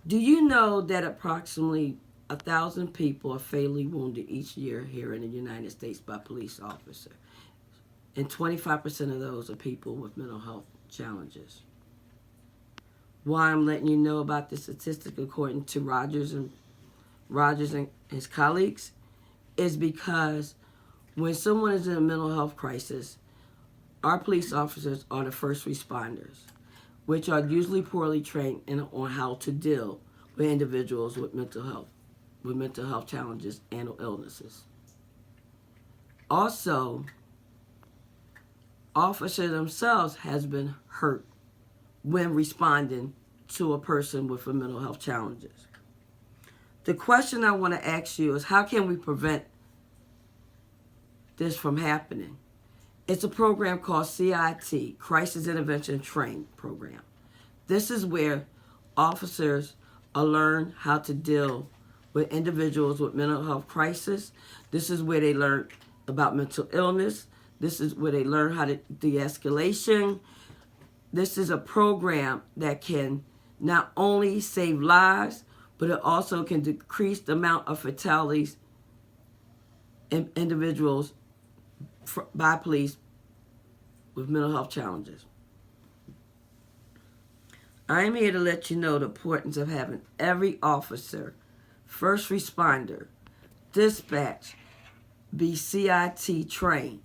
Do you know that approximately 1,000 people are fatally wounded each year here in the United States by police officers? And 25% of those are people with mental health challenges. Why I'm letting you know about this statistic, according to Rogers and his colleagues, is because when someone is in a mental health crisis, our police officers are the first responders, which are usually poorly trained on how to deal with individuals with mental health challenges and illnesses. Also, officers themselves has been hurt when responding to a person with a mental health challenges. The question I want to ask you is, how can we prevent this from happening? It's a program called CIT, Crisis Intervention Training Program. This is where officers learn how to deal with individuals with mental health crisis. This is where they learn about mental illness. This is where they learn how to de-escalation. This is a program that can not only save lives, but it also can decrease the amount of fatalities in individuals by police with mental health challenges. I am here to let you know the importance of having every officer, first responder, dispatch be CIT trained.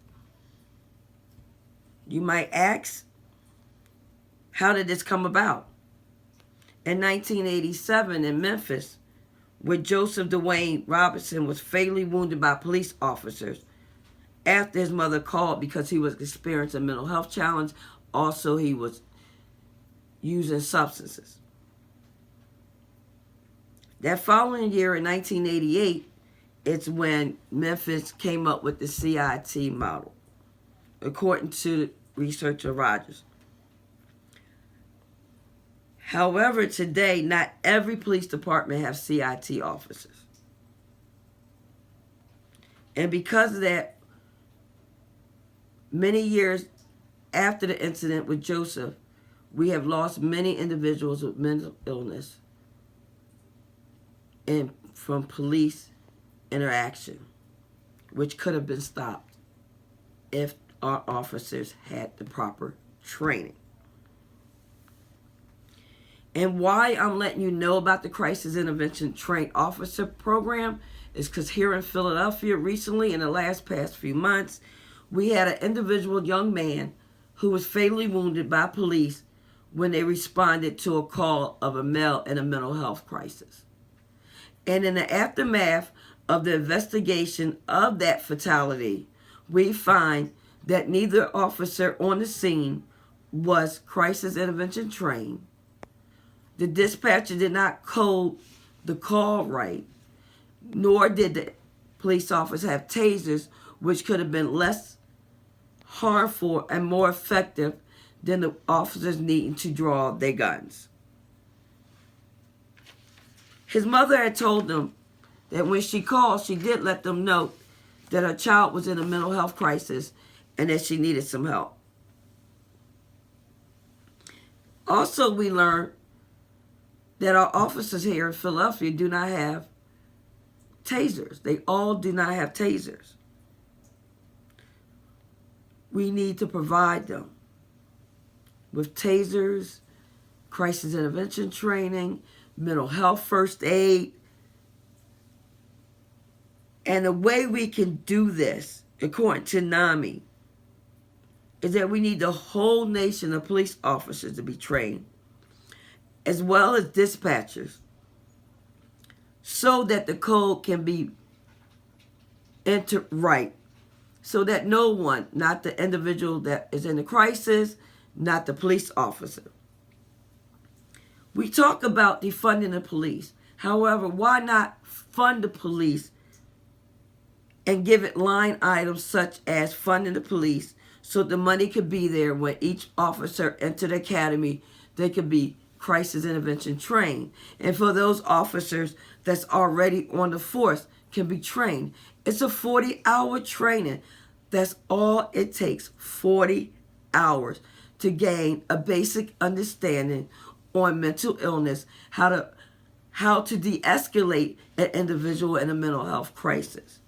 You might ask, how did this come about? In 1987 in Memphis, where Joseph Dwayne Robinson was fatally wounded by police officers after his mother called because he was experiencing a mental health challenge. Also, he was using substances. That following year in 1988, it's when Memphis came up with the CIT model, according to researcher Rogers. However, today, not every police department has CIT officers. And because of that, many years after the incident with Joseph, we have lost many individuals with mental illness and from police interaction, which could have been stopped if our officers had the proper training. And why I'm letting you know about the Crisis Intervention Trained Officer Program is because here in Philadelphia recently, in the past few months, we had an individual young man who was fatally wounded by police when they responded to a call of a male in a mental health crisis. And in the aftermath of the investigation of that fatality, we find that neither officer on the scene was crisis intervention trained. The dispatcher did not code the call right, nor did the police officer have tasers, which could have been less harmful and more effective than the officers needing to draw their guns. His mother had told them that when she called, she did let them know that her child was in a mental health crisis and that she needed some help. Also, we learned that our officers here in Philadelphia do not have tasers. They all do not have tasers. We need to provide them with tasers, crisis intervention training, mental health first aid. And the way we can do this, according to NAMI, is that we need the whole nation of police officers to be trained, as well as dispatchers, so that the code can be entered right, so that no one, not the individual that is in the crisis, not the police officer. We talk about defunding the police. However, why not fund the police and give it line items such as funding the police so the money could be there when each officer entered the academy, they could be crisis intervention trained. And for those officers that's already on the force can be trained. It's a 40-hour training. That's all it takes, 40 hours to gain a basic understanding on mental illness, how to how to de-escalate an individual in a mental health crisis.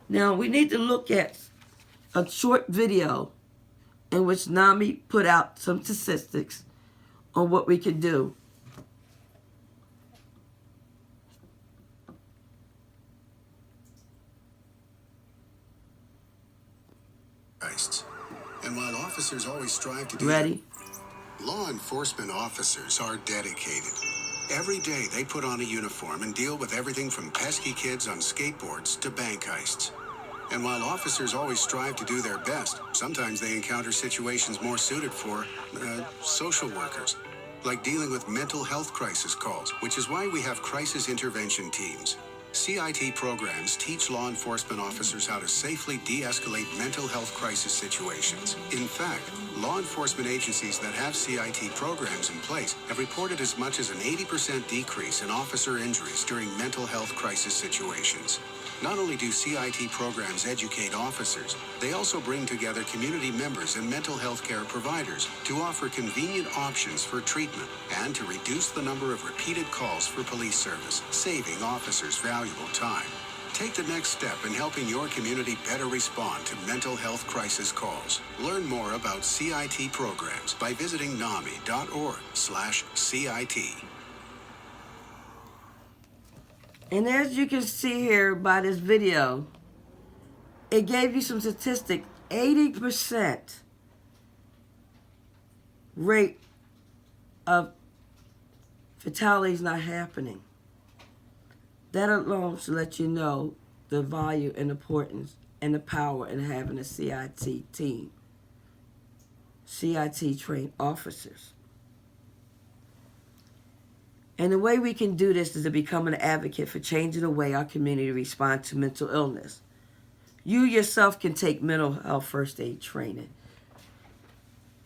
Now, we need to look at a short video in which NAMI put out some statistics on what we can do. And while officers always strive to do Ready? Law enforcement officers are dedicated. Every day they put on a uniform and deal with everything from pesky kids on skateboards to bank heists. And while officers always strive to do their best, sometimes they encounter situations more suited for social workers, like dealing with mental health crisis calls, which is why we have crisis intervention teams. CIT programs teach law enforcement officers how to safely de-escalate mental health crisis situations. In fact, law enforcement agencies that have CIT programs in place have reported as much as an 80% decrease in officer injuries during mental health crisis situations. Not only do CIT programs educate officers, they also bring together community members and mental health care providers to offer convenient options for treatment and to reduce the number of repeated calls for police service, saving officers valuable time. Take the next step in helping your community better respond to mental health crisis calls. Learn more about CIT programs by visiting NAMI.org/CIT. And as you can see here by this video, it gave you some statistics. 80% rate of fatalities not happening. That alone should let you know the value and importance and the power in having a CIT team. CIT trained officers. And the way we can do this is to become an advocate for changing the way our community responds to mental illness. You yourself can take mental health first aid training.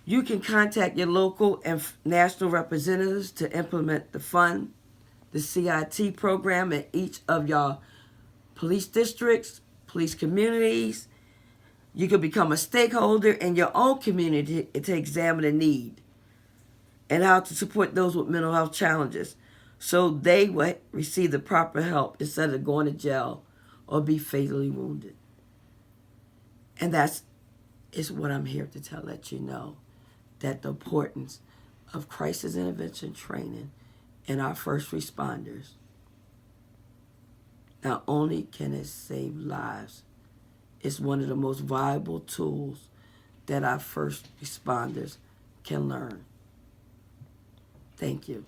You can contact your local and national representatives to implement the CIT program in each of your police districts, police communities. You can become a stakeholder in your own community to examine the need and how to support those with mental health challenges so they will receive the proper help instead of going to jail or be fatally wounded. And that is what I'm here to let you know, that the importance of crisis intervention training in our first responders, not only can it save lives, it's one of the most valuable tools that our first responders can learn. Thank you.